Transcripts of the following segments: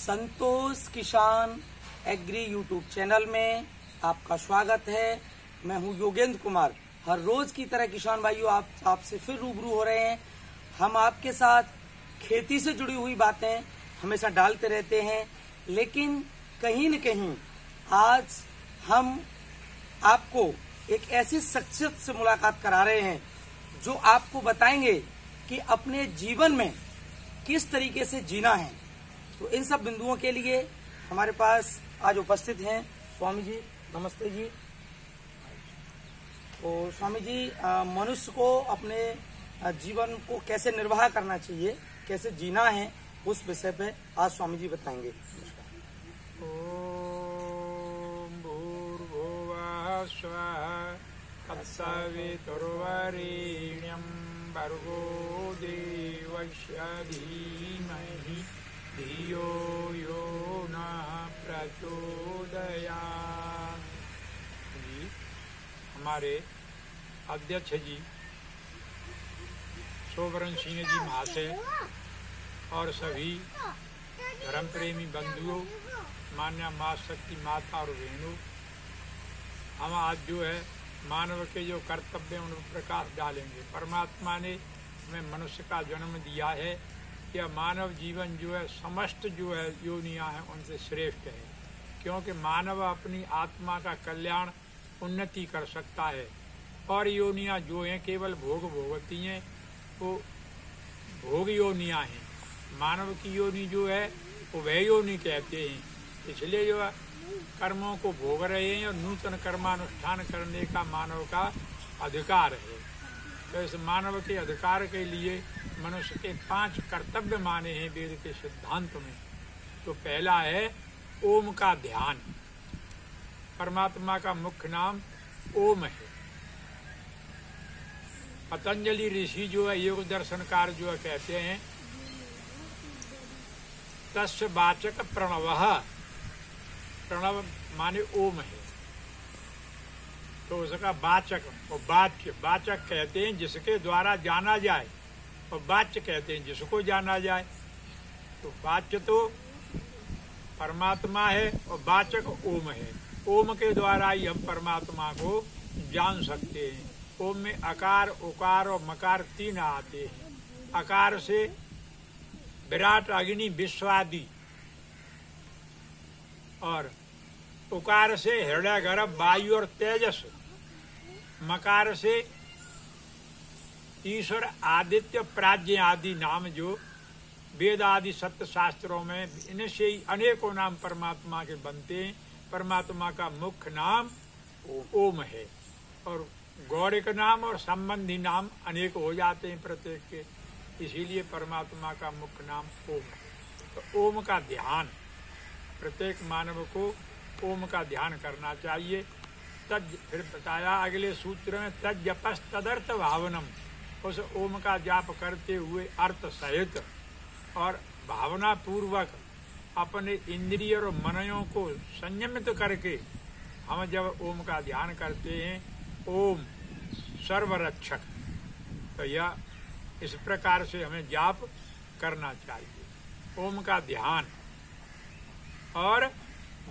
संतोष किसान agree YouTube channel में आपका स्वागत है। मैं हूं योगेंद्र कुमार। हर रोज की तरह किसान भाइयों आपसे फिर रूबरू हो रहे हैं। हम आपके साथ खेती से जुड़ी हुई बातें हमेशा डालते रहते हैं, लेकिन कहीं न कहीं आज हम आपको एक ऐसी शख्सियत से मुलाकात करा रहे हैं जो आपको बताएंगे कि अपने जीवन में किस तरीके से जीना है। तो इन सब बिंदुओं के लिए हमारे पास आज उपस्थित हैं स्वामी जी। नमस्ते जी। तो स्वामी जी, मनुष्य को अपने जीवन को कैसे निर्वाह करना चाहिए, कैसे जीना है, उस विषय पे आज स्वामी जी बताएंगे। ओम भूर्भुवः स्वः तत्सवितुर्वरेण्यं भर्गो देवस्य धीमहि धियो यो नः प्रचोदयात्। जी, हमारे अध्यक्ष जी सोवरण सिंह जी महाशय और सभी धर्म प्रेमी बंधुओं, मान्या माँ शक्ति माता और बहनों, हम आज जो है मानव के जो कर्तव्य उन पर प्रकाश डालेंगे। परमात्मा ने हमें मनुष्य का जन्म दिया है। यह मानव जीवन जो है समस्त जो है योनियां हैं उनसे श्रेष्ठ है, क्योंकि मानव अपनी आत्मा का कल्याण उन्नति कर सकता है। और योनियां जो हैं केवल भोग भोगती हैं, वो भोग योनियां हैं। मानव की योनि जो है वो वह योनि कहते हैं। इसलिए जो है कर्मों को भोग रहे हैं और नूतन कर्मानुष्ठान करने का मानव का अधिकार है। तो इस मानव के अधिकार के लिए मनुष्य के 5 कर्तव्य माने हैं वेद के सिद्धांत में। तो पहला है ओम का ध्यान। परमात्मा का मुख्य नाम ओम है। पतंजलि ऋषि जो है योग दर्शनकार जो है कहते हैं तस्य वाचक प्रणवः। प्रणव माने ओम है, तो उसका वाचक और वाचक कहते हैं जिसके द्वारा जाना जाए, और वाच्य कहते हैं जिसको जाना जाए। तो वाच्य तो परमात्मा है और वाचक ओम है। ओम के द्वारा ही हम परमात्मा को जान सकते हैं। ओम में अकार, उकार और मकार 3 आते हैं। अकार से विराट, अग्नि, विश्वादि, और उकार से हृदय, गर्भ, वायु और तेजस। मकार से ईश्वर, आदित्य, प्राज्ञ आदि नाम जो वेद आदि सत्य शास्त्रों में इनसे ही अनेकों नाम परमात्मा के बनते हैं। परमात्मा का मुख्य नाम ओम है, और गौड़िक नाम और संबंधी नाम अनेक हो जाते हैं प्रत्येक के। इसीलिए परमात्मा का मुख्य नाम ओम है। तो ओम का ध्यान प्रत्येक मानव को ओम का ध्यान करना चाहिए। फिर बताया अगले सूत्र में तज जपस तदर्थ भावनम। उस ओम का जाप करते हुए अर्थ सहित और भावना पूर्वक अपने इंद्रिय और मनों को संयमित करके हम जब ओम का ध्यान करते हैं, ओम सर्वरक्षक, तो यह इस प्रकार से हमें जाप करना चाहिए। ओम का ध्यान और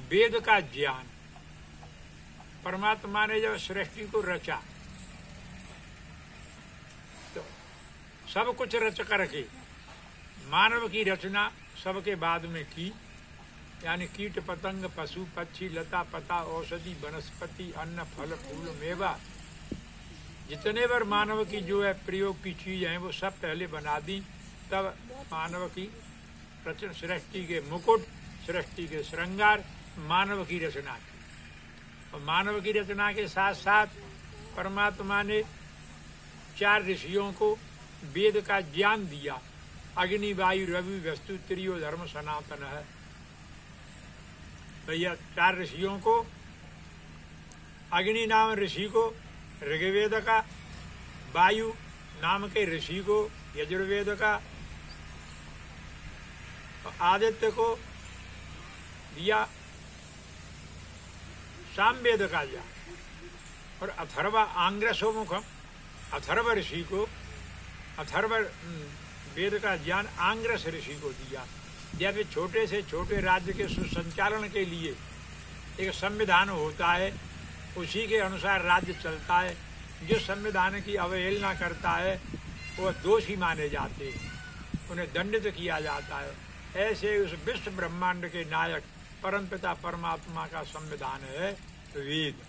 वेद का ज्ञान। परमात्मा ने जब सृष्टि को रचा तो सब कुछ रच करके मानव की रचना सबके बाद में की, यानी कीट पतंग, पशु पक्षी, लता पता, औषधि, वनस्पति, अन्न, फल, फूल, मेवा, जितने बार मानव की जो है प्रयोग की चीज है वो सब पहले बना दी। तब मानव की रचना, सृष्टि के मुकुट, सृष्टि के श्रृंगार, मानव की रचना की। और मानव की रचना के साथ साथ परमात्मा ने 4 ऋषियों को वेद का ज्ञान दिया। अग्नि, वायु, रवि, वस्तु, त्रियो धर्म सनातन है। तो यह 4 ऋषियों को, अग्नि नाम ऋषि को ऋग्वेद का, वायु नाम के ऋषि को यजुर्वेद का, और आदित्य को दिया सामवेद का ज्ञान, और अथर्व आंग्रसोमुखम, अथर्व ऋषि को अथर्व वेद का ज्ञान आंग्रस ऋषि को दिया। जैसे छोटे से छोटे राज्य के सुसंचालन के लिए एक संविधान होता है, उसी के अनुसार राज्य चलता है। जो संविधान की अवहेलना करता है वह दोषी माने जाते हैं, उन्हें दंडित किया जाता है। ऐसे उस विश्व ब्रह्मांड के नायक परमपिता परमात्मा का संविधान है वेद।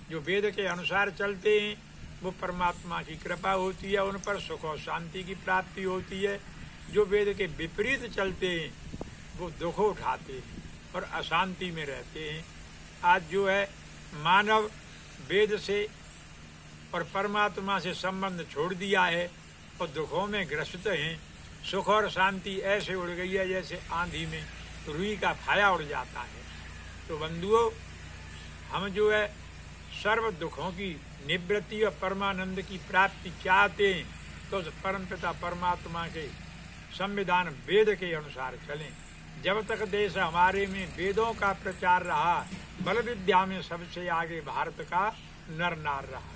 जो वेद के अनुसार चलते हैं वो परमात्मा की कृपा होती है, उन पर सुख और शांति की प्राप्ति होती है। जो वेद के विपरीत चलते हैं वो दुख उठाते हैं और अशांति में रहते हैं। आज जो है मानव वेद से और परमात्मा से संबंध छोड़ दिया है और दुखों में ग्रसित हैं। सुख और शांति ऐसे उड़ गई है जैसे आंधी में रुई का फाया उड़ जाता है। तो बंधुओं, हम जो है सर्व दुखों की निवृत्ति और परमानंद की प्राप्ति चाहते हैं तो उस परमपिता परमात्मा के संविधान वेद के अनुसार चलें। जब तक देश हमारे में वेदों का प्रचार रहा, बल विद्या में सबसे आगे भारत का नर नार रहा।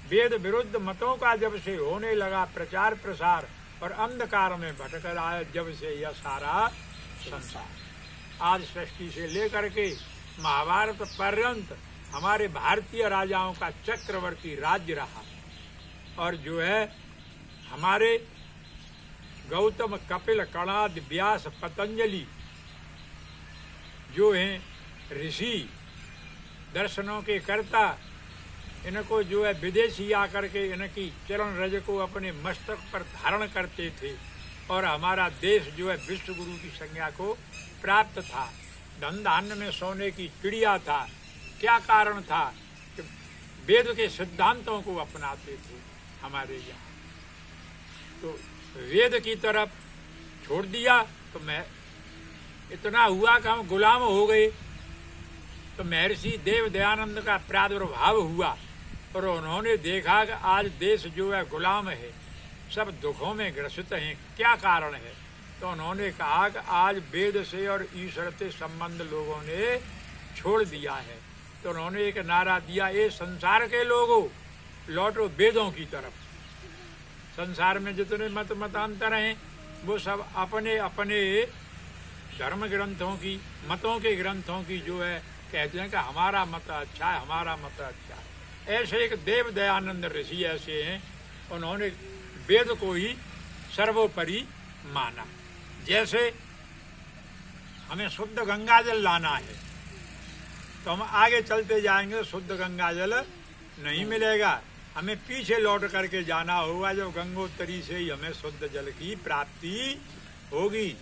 वेद विरुद्ध मतों का जब से होने लगा प्रचार प्रसार और अंधकार में भटक रहा है जब से यह सारा संसार। आज सृष्टि से लेकर के महाभारत पर्यंत हमारे भारतीय राजाओं का चक्रवर्ती राज्य रहा। और जो है हमारे गौतम, कपिल, कणाद, व्यास, पतंजलि जो हैं ऋषि, दर्शनों के कर्ता, इनको जो है विदेशी आकर के इनकी चरण रज को अपने मस्तक पर धारण करते थे और हमारा देश जो है विश्व गुरु की संज्ञा को प्राप्त था। धन धान्य में सोने की चिड़िया था। क्या कारण था कि वेद के सिद्धांतों को अपनाते थे हमारे यहाँ। तो वेद की तरफ छोड़ दिया तो मैं इतना हुआ कि हम गुलाम हो गए। तो महर्षि देव दयानंद का प्रादुर्भाव हुआ और उन्होंने देखा कि आज देश जो है गुलाम है, सब दुखों में ग्रसित हैं। क्या कारण है? तो उन्होंने कहा कि आज वेद से और ईश्वर से संबंध लोगों ने छोड़ दिया है। तो उन्होंने एक नारा दिया, ये संसार के लोगों लौटो वेदों की तरफ। संसार में जितने मतांतर हैं वो सब अपने अपने धर्म ग्रंथों की, मतों के ग्रंथों की जो है कहते हैं कि हमारा मत अच्छा है, हमारा मत अच्छा है। ऐसे एक देव दयानंद ऋषि ऐसे हैं, उन्होंने वेद को ही सर्वोपरि माना। जैसे हमें शुद्ध गंगा जल लाना है तो हम आगे चलते जाएंगे, शुद्ध गंगा जल नहीं मिलेगा। हमें पीछे लौट करके जाना होगा, जब गंगोत्री से ही हमें शुद्ध जल की प्राप्ति होगी।